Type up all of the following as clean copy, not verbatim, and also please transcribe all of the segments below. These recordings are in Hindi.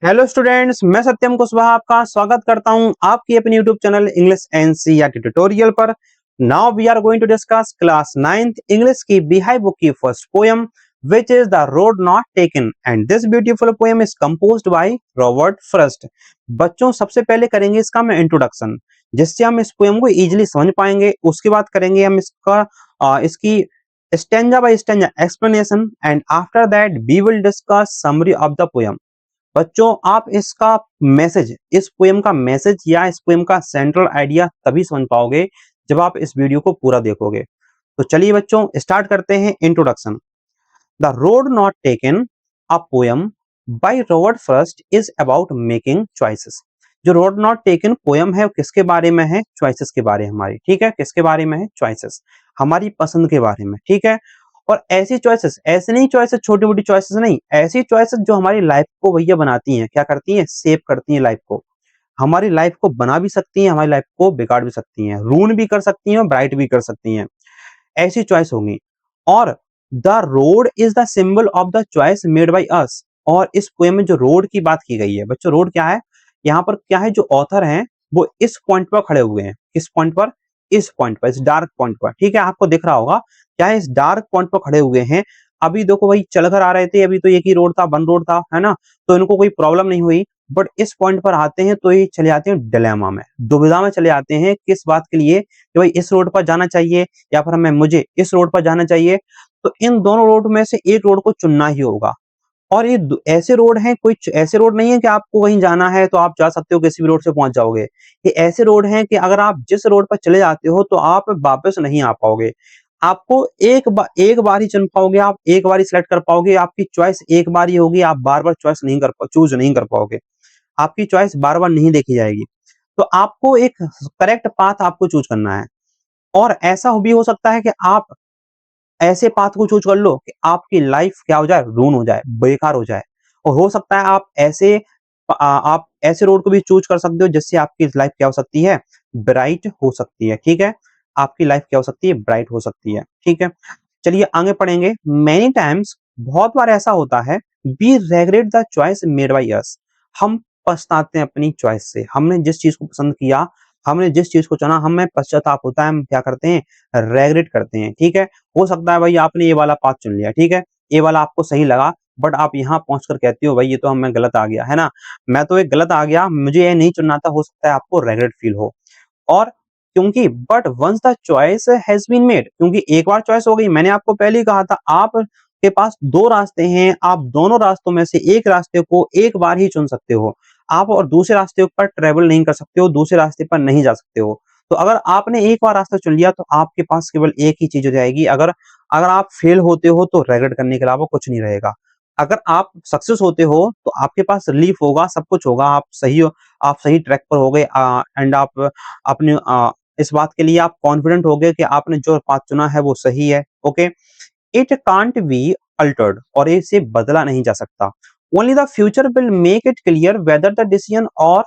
हेलो स्टूडेंट्स, मैं सत्यम कुशवाहा आपका स्वागत करता हूं आपकी अपने YouTube channel English NCERT tutorial पर। Now we are going to discuss class 9th English की बिहाई बुक की first poem which is the road not taken and this beautiful poem is composed by Robert Frost. बच्चों, सबसे पहले करेंगे इसका मैं इंट्रोडक्शन, जिससे हम इस पोयम को इजीली समझ पाएंगे। उसके बाद करेंगे हम इसकी stanza by stanza explanation and after that we will discuss summary of the poem. बच्चों, आप इसका मैसेज, इस पोएम का मैसेज या इस पोएम का सेंट्रल आइडिया तभी समझ पाओगे जब आप इस वीडियो को पूरा देखोगे। तो चलिए बच्चों, स्टार्ट करते हैं introduction. The road not taken, a poem by Robert Frost is about making choices. जो रोड नॉट टेकन पोएम है वो किसके बारे में है? चॉइसेस के बारे में हमारी, ठीक है। किसके बारे में है? चॉइसेस, हमारी पसंद के बारे में, ठीक है। और ऐसी चॉइसेस, ऐसे नहीं चॉइसेस, छोटी मोटी चॉइसेस नहीं, ऐसी चॉइसेस जो हमारी लाइफ को भैया बनाती हैं, क्या करती हैं? सेव करती हैं लाइफ को। हमारी लाइफ को बना भी सकती हैं, हमारी लाइफ को बिगाड़ भी सकती हैं, रून भी कर सकती हैं और ब्राइट भी कर सकती हैं। ऐसी चॉइस होंगी। और the road is the symbol of the choice made by us. और इस पोएम में जो रोड की बात की गई है बच्चों, रोड क्या है? यहाँ पर क्या है, जो ऑथर हैं वो इस पॉइंट पर खड़े हुए हैं। किस पॉइंट पर? इस पॉइंट पर, इस डार्क पॉइंट पर, ठीक है। आपको दिख रहा होगा क्या है, इस डार्क पॉइंट पर खड़े हुए हैं। अभी देखो भाई, चल कर आ रहे थे, अभी तो एक ही रोड था, वन रोड था, है ना। तो इनको कोई प्रॉब्लम नहीं हुई। बट इस पॉइंट पर आते हैं तो ये चले जाते हैं डिलेमा में, दुविधा में चले जाते हैं। किस बात के लिए? कि भाई इस रोड पर जाना चाहिए या फिर मुझे इस रोड पर जाना चाहिए। तो इन दोनों रोड में से एक रोड को चुनना ही होगा। और ये ऐसे रोड हैं, कोई ऐसे रोड नहीं है कि आपको कहीं जाना है तो आप जा सकते हो, किसी भी रोड से पहुंच जाओगे। ये ऐसे रोड हैं कि अगर आप जिस रोड पर चले जाते हो तो आप वापस नहीं आ पाओगे। आपको एक बार ही चुन पाओगे, आप एक बार ही सिलेक्ट कर पाओगे, आपकी चॉइस एक बार ही होगी, आप बार बार चूज नहीं कर पाओगे। आपकी चॉइस बार बार नहीं देखी जाएगी। तो आपको एक करेक्ट पाथ आपको चूज करना है। और ऐसा भी हो सकता है कि आप ऐसे पाथ को चूज कर लो कि आपकी लाइफ क्या हो जाए, रून हो जाए, बेकार हो जाए। और हो सकता है आप ऐसे रोड को भी चूज कर सकते हो जिससे आपकी लाइफ क्या हो सकती है, ब्राइट हो सकती है, ठीक है। आपकी लाइफ क्या हो सकती है, ब्राइट हो सकती है, ठीक है। चलिए आगे पढ़ेंगे। मेनी टाइम्स, बहुत बार ऐसा होता है, we regret the choice made by us. हम पछताते हैं अपनी चॉइस से। हमने जिस चीज को पसंद किया, हमने जिस चीज को चुना, हमें पश्चाताप होता है, हम क्या करते हैं, रेग्रेट करते हैं, ठीक है। हो सकता है भाई आपने ये वाला पाथ चुन लिया, ठीक है, ये वाला आपको सही लगा, बट आप यहाँ पहुंचकर कहते हो भाई ये तो हमें गलत आ गया, है ना। मैं तो एक गलत आ गया, मुझे ये नहीं चुनना था। हो सकता है आपको रेग्रेट फील हो। और क्योंकि but once the choice has been made, क्योंकि एक बार चॉइस हो गई। मैंने आपको पहले ही कहा था, आप के पास दो रास्ते हैं, आप दोनों रास्तों में से एक रास्ते को एक बार ही चुन सकते हो। आप और दूसरे रास्ते पर ट्रेवल नहीं कर सकते हो, दूसरे रास्ते पर नहीं जा सकते हो। तो अगर आपने एक बार रास्ता चुन लिया तो आपके पास केवल एक ही चीज हो जाएगी। अगर अगर आप फेल होते हो तो रेग्रेट करने के अलावा कुछ नहीं रहेगा। अगर आप सक्सेस होते हो तो आपके पास रिलीफ होगा, सब कुछ होगा, आप सही ट्रैक पर हो गए। एंड आप अपने इस बात के लिए आप कॉन्फिडेंट हो गए कि आपने जो पाथ चुना है वो सही है। Okay, it can't be altered, और इसे बदला नहीं जा सकता। Only the future will make it clear whether the decision और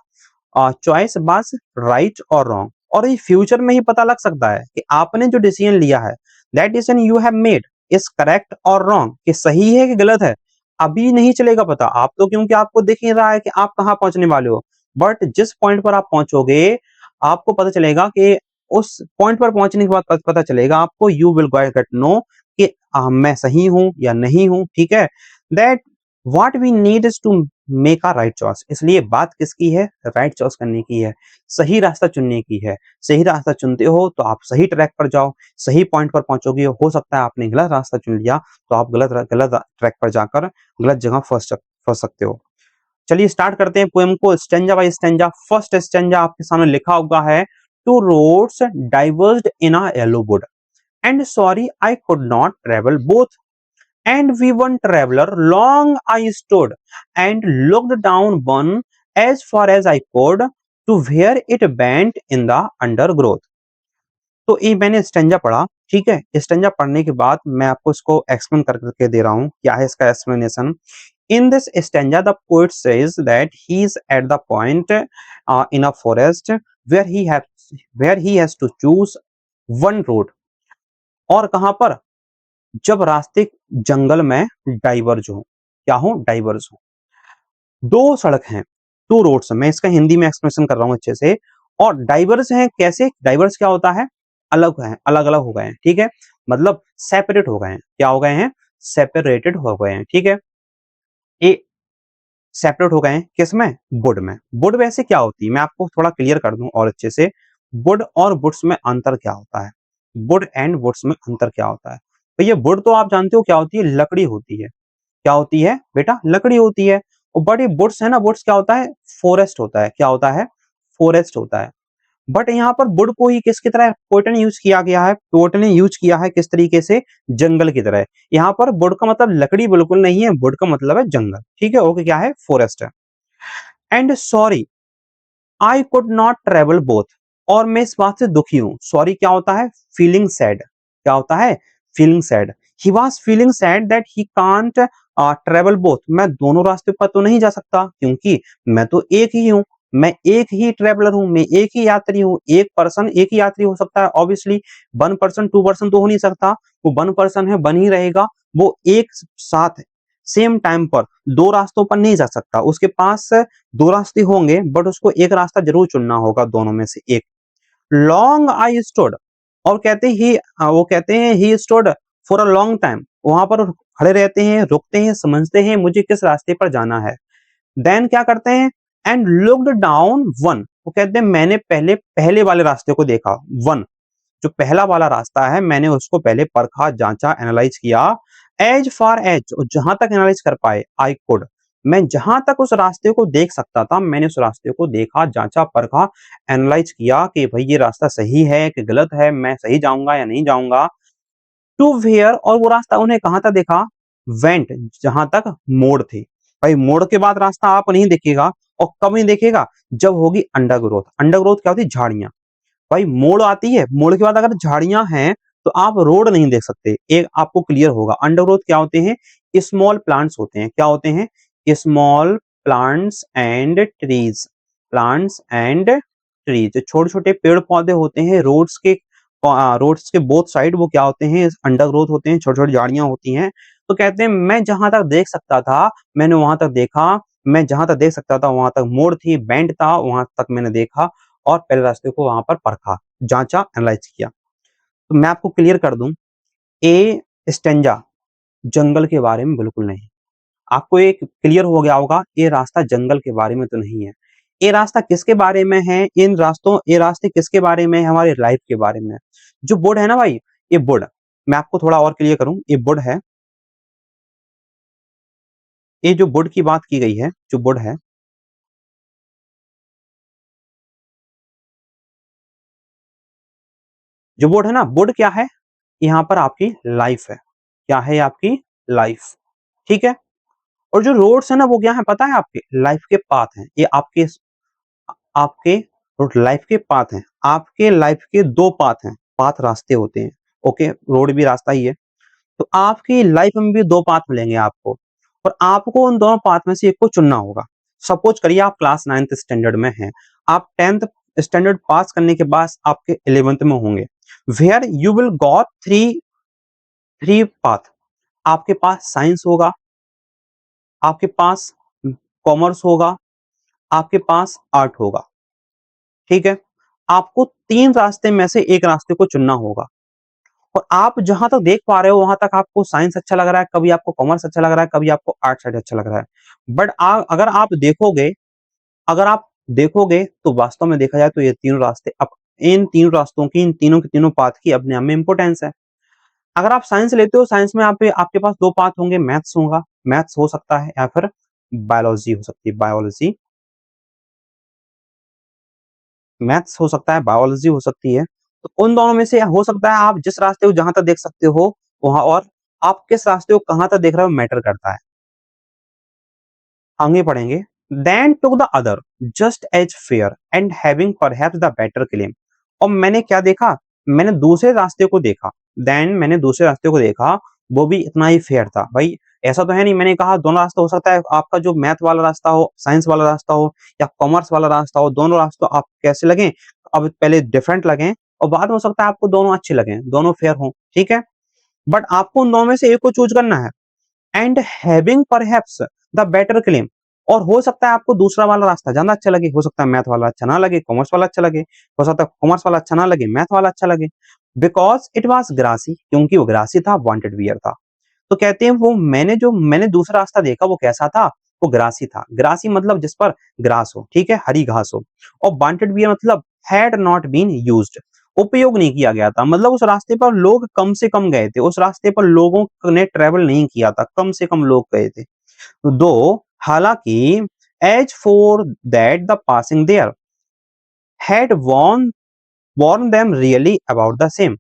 चॉइस वाज राइट और रॉन्ग। और ये फ्यूचर में ही पता लग सकता है कि आपने जो डिसीजन लिया है, that decision you have made is correct और रॉन्ग, कि सही है कि गलत है। अभी नहीं चलेगा पता, आप तो, क्योंकि आपको दिख ही रहा है कि आप कहाँ पहुंचने वाले हो। बट जिस पॉइंट पर आप पहुंचोगे, आपको पता चलेगा कि उस पॉइंट पर पहुंचने के बाद पता चलेगा आपको, यू विल गेट नो कि मैं सही हूं या नहीं हूं, ठीक है। That what we need is to make a right choice. इसलिए बात किसकी है? राइट चॉइस करने की है, सही रास्ता चुनने की है। सही रास्ता चुनते हो तो आप सही ट्रैक पर जाओ, सही पॉइंट पर पहुंचोगे। हो सकता है आपने गलत रास्ता चुन लिया तो आप गलत ट्रैक पर जाकर गलत जगह फंस सकते हो। चलिए स्टार्ट करते हैं पोएम को stanza by stanza. First stanza आपके सामने लिखा हुआ है, two roads diverged in a yellow wood and sorry I could not travel both and we one traveler long I stood and looked down one as far as I could to where it bent in the undergrowth। तो ये मैंने स्टेंजा पढ़ा, ठीक है। स्टेंजा पढ़ने के बाद मैं आपको इसको एक्सप्लेन करके दे रहा हूँ, क्या है इसका explanation. In this stanza, the poet says that he is at the point in a forest where he has to choose one road। और कहाँ पर? जब रास्ते जंगल में डाइवर्ज हो, क्या हो? डाइवर्ज हो। दो सड़क हैं, टू रोड्स। मैं इसका हिंदी में एक्सप्लेनेशन कर रहा हूँ अच्छे से। और डाइवर्स हैं, कैसे? डाइवर्स क्या होता है? अलग है, अलग अलग हो गए हैं, ठीक है, मतलब सेपरेट हो गए हैं। क्या हो गए हैं? सेपरेटेड हो गए हैं, ठीक है। ये सेपरेट हो गए हैं किसमें? वुड में। वुड वैसे क्या होती है, मैं आपको थोड़ा क्लियर कर दूं और अच्छे से। वुड और वुड्स में अंतर क्या होता है? वुड एंड वुड्स में अंतर क्या होता है? तो ये वुड तो आप जानते हो क्या होती है, लकड़ी होती है। क्या होती है बेटा? लकड़ी होती है। और बट ये वुड्स है ना, वुड्स क्या होता है? फॉरेस्ट होता है। क्या होता है? फॉरेस्ट होता है। बट यहाँ पर वुड को ही किसकी तरह टोटली यूज किया गया है? टोटली यूज किया है किस तरीके से? जंगल की तरह। यहाँ पर वुड का मतलब लकड़ी बिल्कुल नहीं है, वुड का मतलब है जंगल, ठीक है, ओके, क्या है? फॉरेस्ट है। And sorry I could not travel both, और मैं इस बात से दुखी हूं। सॉरी क्या होता है? Feeling sad. क्या होता है? Feeling sad. He was feeling sad that he can't travel both, मैं दोनों रास्ते पर तो नहीं जा सकता, क्योंकि मैं तो एक ही हूं। मैं एक ही ट्रेवलर हूं, मैं एक ही यात्री हूं। एक पर्सन एक ही यात्री हो सकता है obviously. One person to person तो हो नहीं सकता। वो वन पर्सन है, बन ही रहेगा। वो एक साथ सेम टाइम पर दो रास्तों पर नहीं जा सकता। उसके पास दो रास्ते होंगे, बट उसको एक रास्ता जरूर चुनना होगा दोनों में से एक। लॉन्ग आई स्टूड, और कहते ही वो कहते हैं he stood for a long time, वहां पर खड़े रहते हैं, रुकते हैं, समझते हैं मुझे किस रास्ते पर जाना है। देन क्या करते हैं? एंड लुक्ड डाउन वन, वो कहते हैं मैंने पहले पहले वाले रास्ते को देखा। वन, जो पहला वाला रास्ता है, मैंने उसको पहले परखा, जांचा, एनालाइज किया। एज फार एज, जहां तक एनालाइज कर पाए, आई कुड, मैं जहां तक उस रास्ते को देख सकता था, मैंने उस रास्ते को देखा, जांचा, परखा, एनालाइज किया कि भाई ये रास्ता सही है कि गलत है, मैं सही जाऊंगा या नहीं जाऊंगा। टू वेयर, और वो रास्ता उन्हें कहां तक देखा? वेंट, जहां तक मोड़ थे। भाई मोड़ के बाद रास्ता आप नहीं देखेगा। और कब नहीं देखेगा? जब होगी अंडरग्रोथ। अंडरग्रोथ क्या होती है? झाड़ियां। भाई मोड़ आती है, मोड़ के बाद अगर झाड़ियां हैं तो आप रोड नहीं देख सकते। एक आपको क्लियर होगा। अंडरग्रोथ क्या होते हैं? स्मॉल प्लांट्स होते हैं। क्या होते हैं? Small plants and trees. Plants and trees, छोटे छोटे पेड़ पौधे होते हैं रोड्स के बोथ साइड, वो क्या होते हैं? अंडरग्रोथ होते हैं, छोटी छोटी झाड़ियां होती हैं। तो कहते हैं मैं जहां तक देख सकता था, मैंने वहां तक देखा। मैं जहां तक देख सकता था वहां तक मोड़ थी, बेंड था, वहां तक मैंने देखा। और पहले रास्ते को वहां पर परखा, जांचा, एनालाइज किया। तो मैं आपको क्लियर कर दूं, ए स्टेंजा जंगल के बारे में बिल्कुल नहीं। आपको एक क्लियर हो गया होगा, ये रास्ता जंगल के बारे में तो नहीं है। ये रास्ता किसके बारे में है? ये रास्ते किसके बारे में है? हमारे लाइफ के बारे में है। जो बुड है ना भाई, ये बुड, मैं आपको थोड़ा और क्लियर करूं, ये बुड है। ये जो बुड की बात की गई है, जो बुड है, जो बुड है ना, बुड क्या है? यहाँ पर आपकी लाइफ है। क्या है? आपकी लाइफ, ठीक है। और जो रोड्स है ना, वो क्या है पता है? आपके लाइफ के पाथ हैं। ये आपके आपके लाइफ के पाथ हैं। आपके लाइफ के दो पाथ हैं। पाथ रास्ते होते हैं, ओके, रोड भी रास्ता ही है। तो आपकी लाइफ में भी दो पाथ मिलेंगे आपको, और आपको उन दोनों पाथ में से एक को चुनना होगा। सपोज करिए आप क्लास 9th स्टैंडर्ड में हैं। आप 10th स्टैंडर्ड पास करने के बाद आपके 11th में होंगे। Where you will go three three path. आपके पास साइंस होगा, आपके पास कॉमर्स होगा, आपके पास आर्ट होगा, ठीक है। आपको तीन रास्ते में से एक रास्ते को चुनना होगा। और आप जहां तक देख पा रहे हो वहां तक आपको साइंस अच्छा लग रहा है, कभी आपको कॉमर्स अच्छा लग रहा है, कभी आपको आर्ट साइड अच्छा लग रहा है। बट अगर आप देखोगे तो वास्तव में देखा जाए तो ये तीनों रास्ते, अब इन तीनों रास्तों की, इन तीनों के तीनों पाथ की अपने आप में इंपॉर्टेंस है। अगर आप साइंस लेते हो, साइंस में आपके पास दो पाथ होंगे, मैथ्स होगा, मैथ्स हो सकता है, या फिर बायोलॉजी हो सकती है, बायोलॉजी। मैथ्स हो सकता है, बायोलॉजी हो सकती है। तो उन दोनों में से हो सकता है आप जिस रास्ते को जहां तक देख सकते हो वहां, और आप किस रास्ते को कहां तक देख रहे हो मैटर करता है। आगे पढ़ेंगे। Then took the other just as fair and having perhaps the better claim. और मैंने क्या देखा? मैंने दूसरे रास्ते को देखा। देन मैंने दूसरे रास्ते को देखा, वो भी इतना ही फेयर था। भाई ऐसा तो है नहीं, मैंने कहा दोनों रास्ता हो सकता है, आपका जो मैथ वाला रास्ता हो, साइंस वाला रास्ता हो, या कॉमर्स वाला रास्ता हो, दोनों रास्ते आप कैसे लगे? अब पहले डिफरेंट लगे, और बाद में हो सकता है आपको दोनों अच्छे लगे, दोनों फेयर हो, ठीक है। बट आपको उन दोनों में से एक को चूज करना है। And having perhaps the better claim, और हो सकता है आपको दूसरा वाला रास्ता ज़्यादा अच्छा लगे, हो सकता है मैथ वाला अच्छा ना लगे, कॉमर्स वाला अच्छा लगे, हो सकता है कॉमर्स वाला अच्छा ना लगे, मैथ वाला अच्छा लगे। बिकॉज़ इट वाज़ ग्रासी, क्योंकि वो ग्रासी था, वांटेड वियर था। तो कहते हैं वो मैंने दूसरा रास्ता देखा, वो कैसा था? वो ग्रासी था। ग्रासी मतलब जिस पर ग्रास हो, ठीक है? हरी घास हो। और वांटेड वियर मतलब हैड नॉट बीन यूज्ड, उपयोग नहीं किया गया था। मतलब उस रास्ते पर लोग कम से कम गए थे। उस रास्ते पर लोगों ने ट्रैवल नहीं किया था, कम से कम लोग गए थे। दो हालांकि as for that the passing there had worn them really about the same.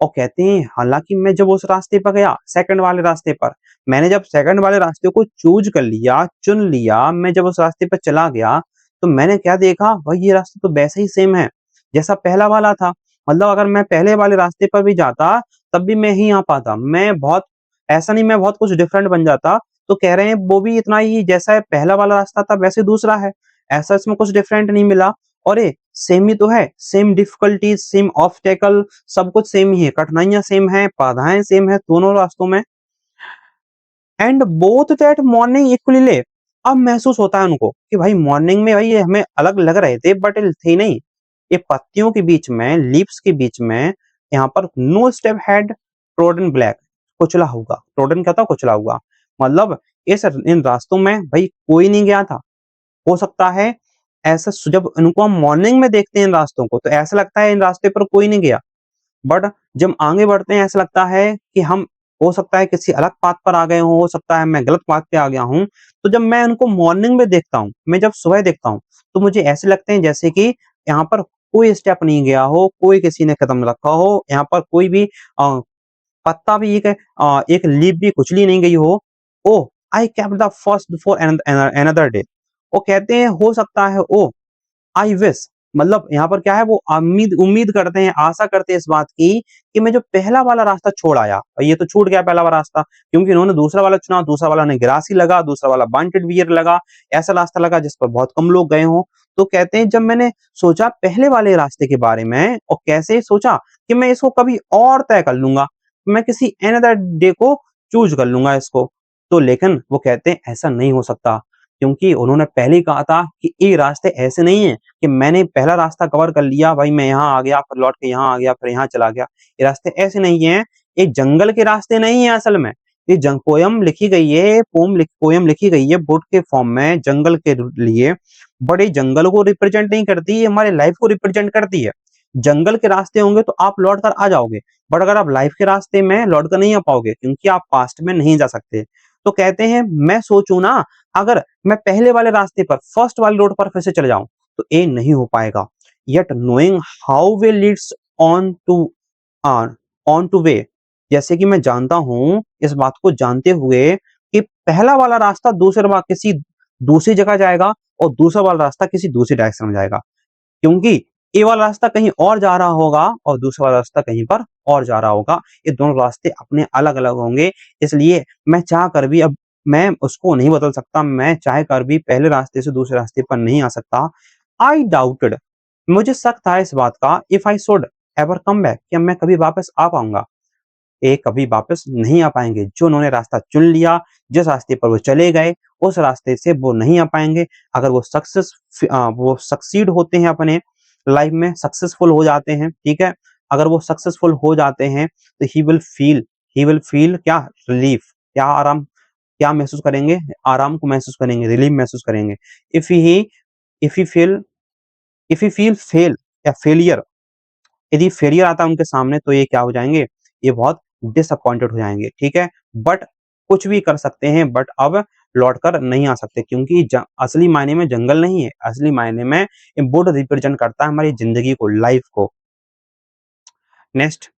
और कहते हैं हालांकि मैं जब उस रास्ते पर गया, सेकंड वाले रास्ते पर, मैंने जब सेकंड वाले रास्ते को चूज कर लिया, चुन लिया, मैं जब उस रास्ते पर चला गया, तो मैंने क्या देखा, भाई ये रास्ता तो वैसा ही सेम है जैसा पहला वाला था। मतलब अगर मैं पहले वाले रास्ते पर भी जाता, तब भी मैं ही आ पाता। मैं बहुत ऐसा नहीं, मैं बहुत कुछ डिफरेंट बन जाता। तो कह रहे हैं वो भी इतना ही जैसा है पहला वाला रास्ता था वैसे दूसरा है, ऐसा इसमें कुछ डिफरेंट नहीं मिला। और ये सेम ही तो है, सेम डिफिकल्टीज, सेम ऑब्स्टेकल, सब कुछ सेम ही है, कठिनाइयां सेम है, बाधाएं सेम है दोनों रास्तों में। And both that morning equally ले, अब महसूस होता है उनको कि भाई मॉर्निंग में भाई ये हमें अलग लग रहे थे बट थे नहीं। ये पत्तियों के बीच में, लीव्स के बीच में, यहाँ पर no step had trodden black, कुचला होगा। ट्रोडन क्या था? कुचला हुआ। मतलब इस इन रास्तों में भाई कोई नहीं गया था। हो सकता है ऐसा जब इनको हम मॉर्निंग में देखते हैं इन रास्तों को, तो ऐसा लगता है इन रास्ते पर कोई नहीं गया। बट जब आगे बढ़ते हैं ऐसा लगता है कि हम, हो सकता है किसी अलग पाथ पर आ गए हों, हो सकता है मैं गलत पाथ पे आ गया हूँ। तो जब मैं उनको मॉर्निंग में देखता हूँ, मैं जब सुबह देखता हूँ, तो मुझे ऐसे लगते हैं जैसे कि यहाँ पर कोई स्टेप नहीं गया हो, कोई किसी ने कदम रखा हो, यहाँ पर कोई भी पत्ता भी एक लीफ भी कुचली नहीं गई हो। Oh! I kept the first for another day. वो कहते हैं हो सकता है, ओह! आई विश, मतलब यहाँ पर क्या है, वो उम्मीद उम्मीद करते हैं, आशा करते हैं इस बात की कि मैं जो पहला वाला रास्ता छोड़ आया, और ये तो छूट गया पहला वाला रास्ता, क्योंकि इन्होंने दूसरा वाला चुना, दूसरा वाला उन्हें ग्रासी लगा, दूसरा वाला वांटेड वियर लगा, ऐसा रास्ता लगा जिस पर बहुत कम लोग गए हों। तो कहते हैं जब मैंने सोचा पहले वाले रास्ते के बारे में, और कैसे सोचा कि मैं इसको कभी और तय कर लूंगा, मैं किसी अनदर डे को चूज कर लूंगा इसको। तो लेकिन वो कहते हैं ऐसा नहीं हो सकता, क्योंकि उन्होंने पहले ही कहा था कि ये रास्ते ऐसे नहीं है कि मैंने पहला रास्ता कवर कर लिया, भाई मैं यहाँ आ गया, फिर लौट के यहाँ आ गया, फिर यहाँ चला गया। ये रास्ते ऐसे नहीं हैं, ये जंगल के रास्ते नहीं है असल में। ये जंग पोयम लिखी गई है, पोयम लिखी गई है बुक के फॉर्म में, जंगल के लिए। बड़े जंगल को रिप्रेजेंट नहीं करती, ये हमारे लाइफ को रिप्रेजेंट करती है। जंगल के रास्ते होंगे तो आप लौट कर आ जाओगे, बट अगर आप लाइफ के रास्ते में लौट कर नहीं आ पाओगे, क्योंकि आप पास्ट में नहीं जा सकते। तो कहते हैं मैं सोचूं ना, अगर मैं पहले वाले रास्ते पर, फर्स्ट वाले रोड पर फिर से चले जाऊं, तो ये नहीं हो पाएगा। Yet knowing how way leads on to on to way, जैसे कि मैं जानता हूं, इस बात को जानते हुए कि पहला वाला रास्ता किसी दूसरी जगह जाएगा, और दूसरा वाला रास्ता किसी दूसरी डायरेक्शन में जाएगा, क्योंकि ये वाला रास्ता कहीं और जा रहा होगा और दूसरा वाला रास्ता कहीं पर और जा रहा होगा। ये दोनों रास्ते अपने अलग-अलग होंगे। इसलिए मैं चाह कर भी अब मैं उसको नहीं बदल सकता। मैं चाह कर भी पहले रास्ते से दूसरे रास्ते पर नहीं आ सकता। आई डाउटेड, मुझे शक था इस बात का, if I should ever come back, कि मैं कभी वापस आ पाऊंगा। ये कभी वापस नहीं आ पाएंगे। जो उन्होंने रास्ता चुन लिया, जिस रास्ते पर वो चले गए, उस रास्ते से वो नहीं आ पाएंगे। अगर वो सक्सीड होते हैं, अपने लाइफ में सक्सेसफुल हो जाते हैं, ठीक है, अगर वो सक्सेसफुल हो जाते हैं, तो ही विल फील क्या, रिलीफ, क्या आराम, क्या महसूस करेंगे, आराम को महसूस करेंगे, रिलीफ महसूस करेंगे। If he if he feel if he feel fail या फेलियर, यदि फेलियर आता है उनके सामने, तो ये क्या हो जाएंगे, ये बहुत डिसअपॉइंटेड हो जाएंगे, ठीक है। बट कुछ भी कर सकते हैं, बट अब लौट कर नहीं आ सकते, क्योंकि असली मायने में जंगल नहीं है, असली मायने में ये वुड रिप्रेजेंट करता है हमारी जिंदगी को, लाइफ को। Next,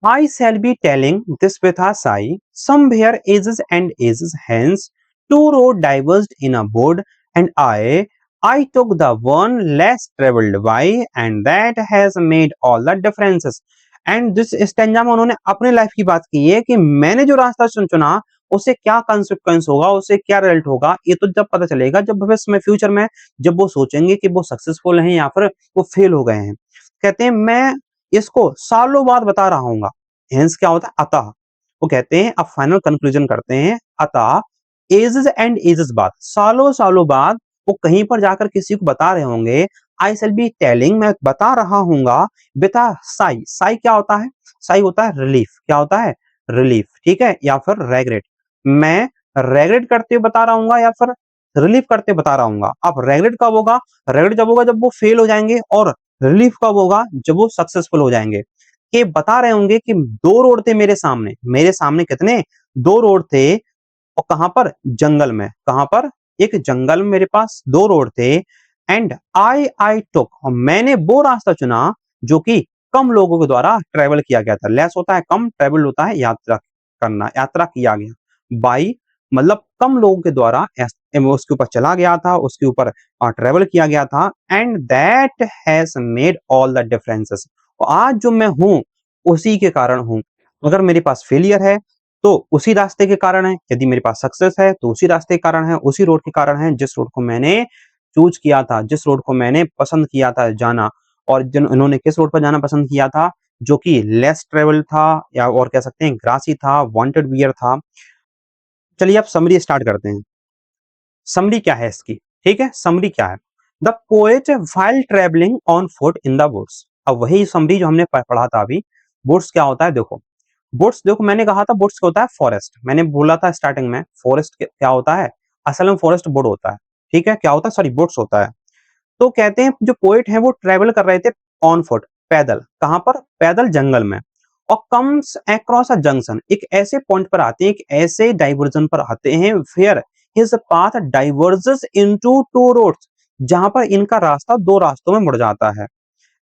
I shall be telling this with a sigh. Somewhere ages and ages hence, two roads diverged in a wood, and I took the one less traveled by, and that has made all the differences. And this stanza में उन्होंने अपने लाइफ की बात की है कि मैंने जो रास्ता चुना, उससे क्या कंसिक्वेंस होगा, उससे क्या रिजल्ट होगा, ये तो जब पता चलेगा, जब भविष्य में, फ्यूचर में, जब वो सोचेंगे कि वो सक्सेसफुल हैं या फिर वो फेल हो गए हैं। कहते हैं मैं इसको सालों बाद बता रहा हूँ। हेंस क्या होता है, अतः। वो कहते हैं अब फाइनल कंक्लूजन करते हैं, अतः एजेस एंड एजेस बाद, सालों सालों बाद वो कहीं पर जाकर किसी को बता रहे होंगे, आई शैल बी टेलिंग, मैं बता रहा हूंगा बेटा साई, साई क्या होता है, साई होता है रिलीफ, क्या होता है रिलीफ, ठीक है, या फिर रेगरेट, मैं रेगरेट करते हुए बता रहा हूंगा या फिर रिलीफ करते बता रहा हूंगा। अब रेगरेट कब होगा, रेगरेट जब होगा जब वो फेल हो जाएंगे, और रिलीफ कब होगा जब वो सक्सेसफुल हो जाएंगे। ये बता रहे होंगे कि दो रोड थे मेरे सामने कितने, दो रोड थे, और कहां पर, जंगल में, कहां पर, एक जंगल में मेरे पास दो रोड थे, एंड आई टुक, और मैंने वो रास्ता चुना जो कि कम लोगों के द्वारा ट्रेवल किया गया था। लेस होता है कम, ट्रेवल होता है यात्रा करना, यात्रा किया गया, बाई मतलब कम लोगों के द्वारा उसके ऊपर चला गया था, उसके ऊपर ट्रेवल किया गया था, and that has made all the differences, आज जो मैं हूं उसी के कारण हूं। अगर मेरे पास फेलियर है तो उसी रास्ते के कारण है, यदि मेरे पास सक्सेस है तो उसी रास्ते के कारण है, उसी रोड के कारण है जिस रोड को मैंने चूज किया था, जिस रोड को मैंने पसंद किया था जाना। और जिन इन्होंने किस रोड पर जाना पसंद किया था, जो कि लेस ट्रेवल था, या और कह सकते हैं ग्रासी था, वांटेड वियर था। चलिए अब समरी स्टार्ट करते हैं। समरी क्या है इसकी, ठीक है, समरी क्या है, the poet while travelling on foot in the woods. अब वही समरी जो हमने पढ़ा था अभी। वुड्स क्या होता है, देखो वुड्स, देखो मैंने कहा था वुड्स क्या होता है, फॉरेस्ट, मैंने बोला था स्टार्टिंग में फॉरेस्ट क्या होता है, असल में फॉरेस्ट वुड होता है, ठीक है, क्या होता है, सॉरी वुड्स होता है। तो कहते हैं जो पोएट है वो ट्रेवल कर रहे थे ऑन फुट, पैदल, कहां पर, पैदल जंगल में, और कम्स अक्रॉस अ जंक्शन, एक ऐसे पॉइंट पर आते हैं, एक ऐसे डाइवर्जन पर आते हैं, where his path diverges into two roads, जहां पर इनका रास्ता दो रास्तों में मुड़ जाता है,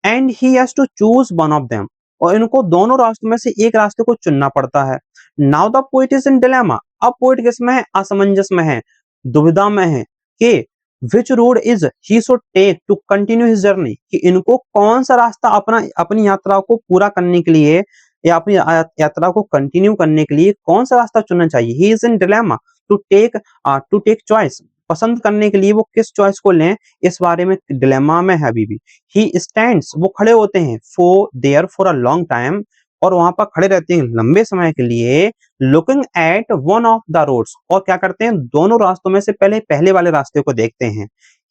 and he has to choose one of them, और इनको दोनों रास्तों में से एक रास्ते को चुनना पड़ता है। Now the poet is in dilemma, अब पोएट किसमें है, असमंजस में है, दुविधा में है कि which road is he should take to continue his journey, कि इनको कौन सा रास्ता अपना अपनी यात्रा को पूरा करने के लिए या अपनी यात्रा को कंटिन्यू करने के लिए कौन सा रास्ता चुनना चाहिए। He is in dilemma to take choice, पसंद करने के लिए वो किस चॉइस को लें, इस बारे में डिलेमा में है अभी भी। ही स्टैंड्स, वो खड़े होते हैं, फॉर अ लॉन्ग टाइम, और वहां पर खड़े रहते हैं लंबे समय के लिए, looking at one of the roads, और क्या करते हैं, दोनों रास्तों में से पहले वाले रास्ते को देखते हैं।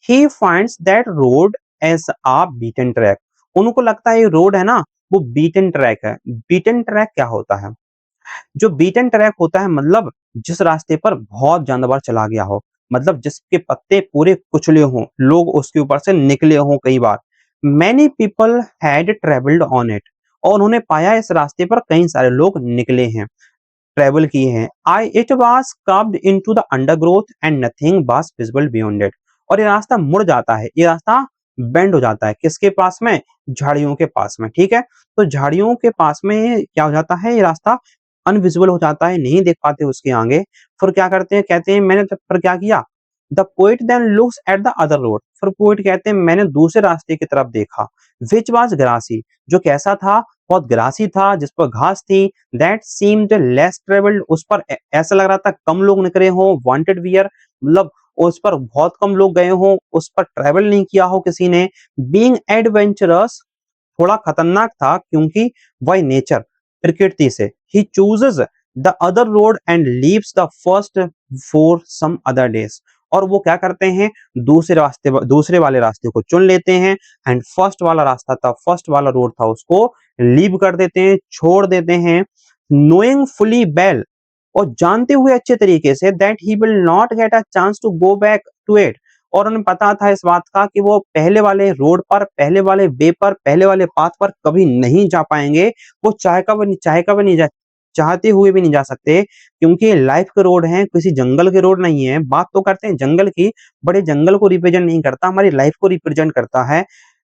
He finds that road as a beaten track, उनको लगता है ये रोड है ना वो बीटन ट्रैक है। बीटन ट्रैक क्या होता है, जो बीटन ट्रैक होता है मतलब जिस रास्ते पर बहुत जानवर चला गया हो, मतलब जिसके पत्ते पूरे कुचले हों, लोग उसके ऊपर से निकले हों कई बार। Many people had travelled on it, और उन्होंने पाया इस रास्ते पर कई सारे लोग निकले हैं, ट्रेवल किए हैं। I it was curved into the undergrowth and nothing was visible beyond it, और ये रास्ता मुड़ जाता है, ये रास्ता बेंड हो जाता है, किसके पास में, झाड़ियों के पास में, ठीक है। तो झाड़ियों के पास में क्या हो जाता है, ये रास्ता अनविजिबल हो जाता है, नहीं देख पाते उसके आगे। फिर क्या करते हैं, कहते हैं मैंने तब पर क्या किया, the poet then looks at the other road, फिर पोइट कहते हैं मैंने दूसरे रास्ते की तरफ देखा, विच वाज ग्रासी, जो कैसा था, बहुत ग्रासी था, जिस पर घास थी, दैट सीम्ड लेस ट्रेवल्ड, उस पर ऐसा लग रहा था कम लोग निकले हों, वांटेड वियर मतलब उस पर बहुत कम लोग गए हों, उस पर ट्रेवल नहीं किया हो किसी ने, बीइंग एडवेंचरस, थोड़ा खतरनाक था क्योंकि बाय नेचर, प्रकृति से, he chooses the other road and leaves the first for some other days, और वो क्या करते हैं, दूसरे वाले रास्ते को चुन लेते हैं, एंड फर्स्ट वाला रास्ता था, फर्स्ट वाला रोड था, उसको लीव कर देते हैं, छोड़ देते हैं, नोइंग फुली वेल, और जानते हुए अच्छे तरीके से, that he will not get a chance to go back to it, और उन्हें पता था इस बात का कि वो पहले वाले रोड पर, पहले वाले वे पर, पहले वाले पाथ पर कभी नहीं जा पाएंगे, वो चाहे कभी नहीं जा, चाहते हुए भी नहीं जा सकते, क्योंकि लाइफ के रोड हैं, किसी जंगल के रोड नहीं है। बात तो करते हैं जंगल की, बड़े जंगल को रिप्रेजेंट नहीं करता, हमारी लाइफ को रिप्रेजेंट करता है।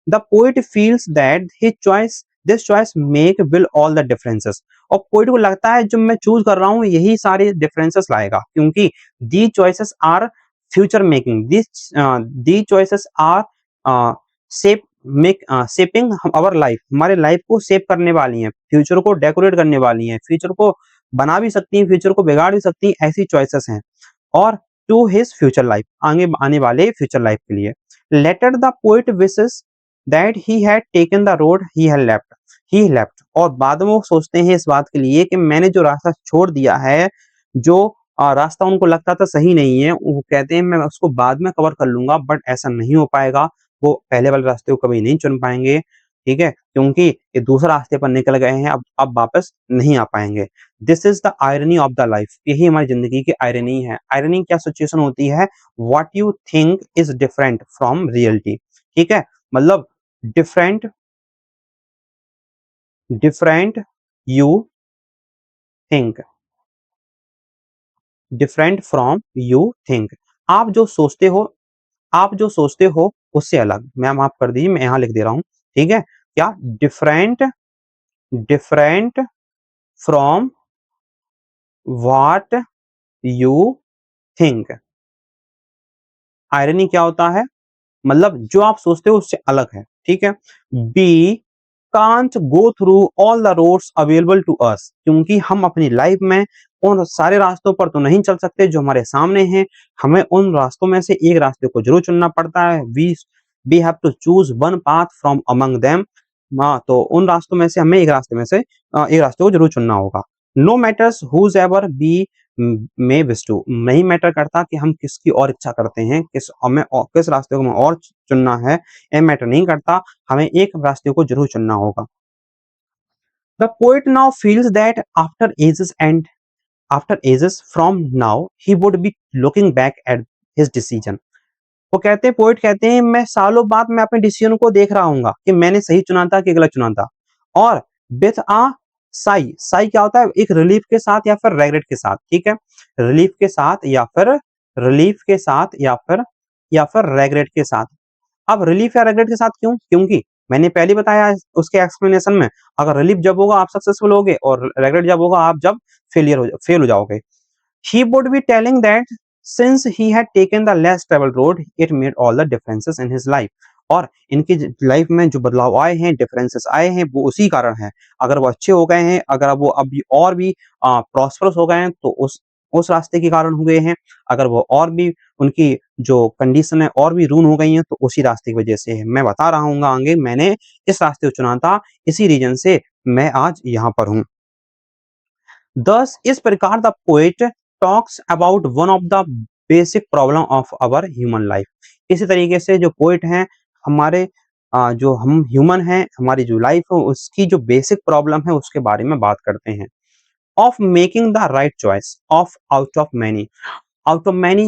The poet feels that his choice this choice make will all the differences, और पोइट को लगता है जो मैं चूज कर रहा हूँ यही सारे डिफरेंसेस लाएगा, क्योंकि the choices are future making, the choices are shape make shaping our life, हमारे लाइफ को शेप करने वाली हैं, फ्यूचर को डेकोरेट करने वाली हैं, फ्यूचर को बना भी सकती हैं, फ्यूचर को बिगाड़ भी सकती हैं, ऐसी चॉइसेस हैं। और टू हिज फ्यूचर लाइफ, आगे आने वाले फ्यूचर लाइफ के लिए, later the poet wishes that he had taken the road he left, और बाद में वो सोचते हैं इस बात के लिए कि मैंने जो रास्ता छोड़ दिया है, जो रास्ता उनको लगता था सही नहीं है, वो कहते हैं मैं उसको बाद में कवर कर लूँगा, बट ऐसा नहीं हो पाएगा। वो पहले वाले रास्ते को कभी नहीं चुन पाएँगे, ठीक है? क्योंकि ये दूसरे रास्ते पर निकल गए हैं, अब वापस नहीं आ पाएँगे। This is the irony of the life, यही हमारी ज़िंदगी की आयरनी है। आयरनी क्या सिचुएशन होती है? What you think is different from reality, ठीक है? मतलब different different you think different from you think. आप जो सोचते हो आप जो सोचते हो उससे अलग। मैं माफ कर दीजिए, मैं यहाँ लिख दे रहा हूँ, ठीक है? क्या? Different different from what you think. Irony क्या होता है? मतलब जो आप सोचते हो उससे अलग है, ठीक है? We can't go through all the roads available to us, क्योंकि हम अपनी लाइफ में उन सारे रास्तों पर तो नहीं चल सकते जो हमारे सामने हैं। हमें उन रास्तों में से एक रास्ते को जरूर चुनना पड़ता है। We have to choose one path from among them. हाँ, तो उन रास्तों में से हमें एक रास्ते को जरूर चुनना होगा। No matters whoever we may wish to, नहीं मैटर करता कि हम किसकी और इच्छा करते हैं, किस रास्ते को हमें और चुनना है, ये मैटर नहीं करता। हमें एक रास्ते को जरूर चुनना होगा। The poet now feels that after ages from now he would be looking back at his decision. वो कहते हैं, पोएट कहते हैं, मैं सालों बाद मैं अपने डिसीजन को देख रहा हूँ कि मैंने सही चुना था कि गलत चुना था। और विथ आ साई, साई क्या होता है? एक रिलीफ के साथ या फिर रेग्रेट के साथ, ठीक है? रिलीफ के साथ या फिर रिलीफ के साथ या फिर रेग्रेट के साथ। अब रिलीफ या रेग्रेट के साथ क्यों? क्योंकि मैंने पहले बताया उसके एक्सप्लेनेशन में, अगर रिलीफ जब होगा आप सक्सेसफुल होगे और रेग्रेट जब होगा आप जब फेल हो जाओगे। He would be telling that since he had taken the less traveled road, it made all the differences in his life. और इनकी लाइफ में जो बदलाव आए हैं, डिफरेंसेस आए हैं, वो उसी कारण है। अगर वो अच्छे हो गए हैं, अगर वो अभी और भी प्रॉस्परस हो गए हैं, तो उस रास्ते के कारण हुए हैं। अगर वो और भी उनकी जो कंडीशन है और भी रून हो गई हैं, तो उसी रास्ते की वजह से है। मैं बता रहा हूँ आगे, मैंने इस रास्ते को चुना था, इसी रीजन से मैं आज यहाँ पर हूँ। Thus, इस प्रकार the poet talks about one of the basic problem of our human life. इसी तरीके से जो पोएट हैं, हमारे जो हम ह्यूमन हैं, हमारी जो लाइफ है उसकी जो बेसिक प्रॉब्लम है उसके बारे में बात करते हैं। Of making the right choice of out of many,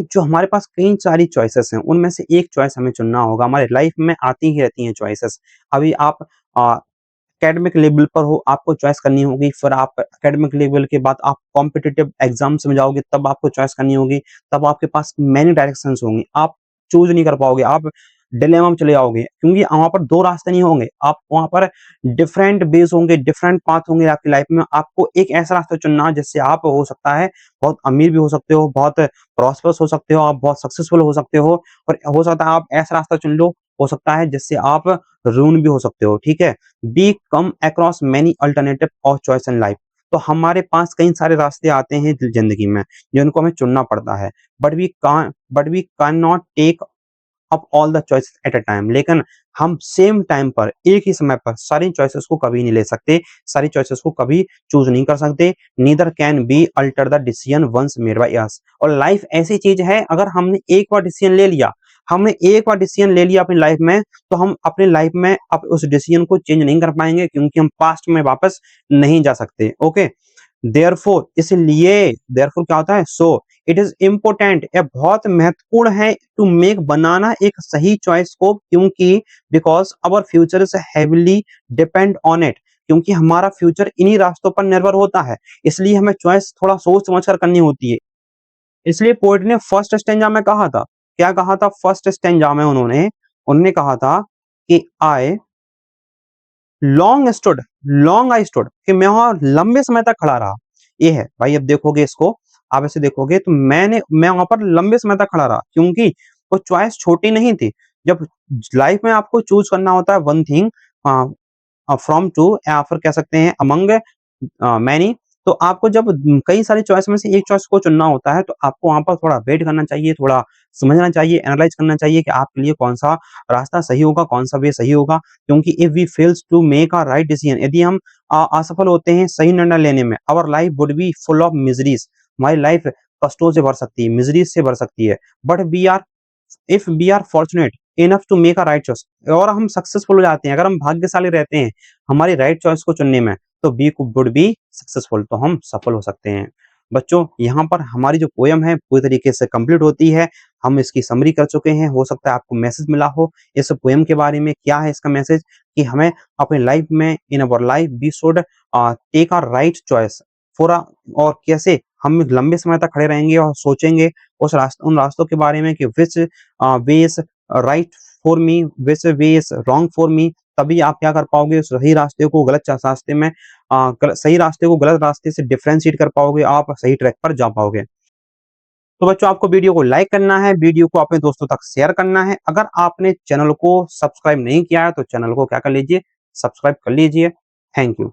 जो हमारे पास कई सारी चॉइसेस हैं, उनमें से एक चॉइस हमें चुनना होगा। हमारे लाइफ में आती ही रहती हैं चॉइसेस। अभी आप एकेडमिक लेवल पर हो, आपको चॉइस करनी होगी, फिर आप एकेडमिक लेवल के बाद आप कॉम्पिटिटिव एग्जाम्स में जाओगे, तब आपको चॉइस करनी होगी, तब आपके पास मैनी डायरेक्शंस होंगी, आप चूज नहीं कर पाओगे, आप डिलेमा में चले जाओगे, क्योंकि वहां पर दो रास्ते नहीं होंगे, आप वहां पर डिफरेंट बेस होंगे, डिफरेंट पाथ होंगे आपकी लाइफ में। आपको एक ऐसा रास्ता चुनना है जिससे आप हो सकता है बहुत अमीर भी हो सकते हो, बहुत प्रॉस्परस हो सकते हो, आप बहुत सक्सेसफुल हो सकते हो, और हो सकता है आप ऐसा रास्ता चुन लो, हो सकता है जिससे आप रून भी हो सकते हो, ठीक है? We come across many alternative of choice in life. तो हमारे पास कई सारे रास्ते आते हैं जिंदगी में जिनको हमें चुनना पड़ता है। But we can not take up all the choices at a time. लेकिन हम सेम टाइम पर, एक ही समय पर सारी चॉइसेस को कभी नहीं ले सकते, सारी चॉइसेस को कभी चूज नहीं कर सकते। Neither can we alter the decision once made by us. और लाइफ ऐसी चीज है, अगर हमने एक बार डिसीजन ले लिया अपनी लाइफ में, तो हम अपनी लाइफ में अब उस डिसीजन को चेंज नहीं कर पाएंगे, क्योंकि हम पास्ट में वापस नहीं जा सकते। ओके, देयरफॉर, इसलिए देयरफॉर क्या होता है? सो इट इज इम्पोर्टेंट, यह बहुत महत्वपूर्ण है, टू मेक, बनाना एक सही चॉइस को, क्योंकि because our future is heavily depend on it, क्योंकि हमारा फ्यूचर इन्हीं रास्तों पर निर्भर होता है। इसलिए हमें चॉइस थोड़ा सोच समझ कर करनी होती है। इसलिए पोएट ने फर्स्ट स्टेंजा में कहा था, क्या कहा था? फर्स्ट स्टेंजा में उन्होंने उन्होंने कहा था कि आई लॉन्ग आई स्टूड, कि मैं वहां लंबे समय तक खड़ा रहा। ये है भाई, अब देखोगे इसको, आप ऐसे देखोगे तो मैं वहां पर लंबे समय तक खड़ा रहा, क्योंकि वो चॉइस छोटी नहीं थी। जब लाइफ में आपको चूज करना होता है वन थिंग फ्रॉम टू, या फिर कह सकते हैं अमंग मैनी, तो आपको जब कई सारी चॉइस में से एक चॉइस को चुनना होता है, तो आपको वहां पर थोड़ा वेट करना चाहिए, थोड़ा समझना चाहिए, एनालाइज करना चाहिए कि आपके लिए कौन सा रास्ता सही होगा, कौन सा वे सही होगा। क्योंकि if we fails to make a right decision, यदि हम असफल होते हैं सही निर्णय लेने में, our life would be full of miseries, हमारी लाइफ कष्टों से भर सकती है, मिजरीज से भर सकती है, but we are fortunate enough to make a right choice, और हम सक्सेसफुल हो जाते हैं अगर हम भाग्यशाली रहते हैं हमारी राइट चॉइस को चुनने में, तो बी वुड बी सक्सेसफुल, तो हम सफल हो सकते हैं। बच्चों यहाँ पर हमारी जो पोयम है पूरी तरीके से कंप्लीट होती है, हम इसकी समरी कर चुके हैं। हो सकता है आपको मैसेज मिला हो इस पोयम के बारे में। क्या है इसका मैसेज कि हमें अपनी लाइफ में, in our life we should take a right choice for, और कैसे हम लंबे समय तक खड़े रहेंगे और सोचेंगे उन रास्तों के बारे में कि which way is right for me, which way is wrong for me. तभी आप क्या कर पाओगे, सही रास्ते को गलत रास्ते में सही रास्ते को गलत रास्ते से डिफरेंशिएट कर पाओगे, आप सही ट्रैक पर जा पाओगे। तो बच्चों आपको वीडियो को लाइक करना है, वीडियो को अपने दोस्तों तक शेयर करना है। अगर आपने चैनल को सब्सक्राइब नहीं किया है तो चैनल को क्या कर लीजिए, सब्सक्राइब कर लीजिए। Thank you.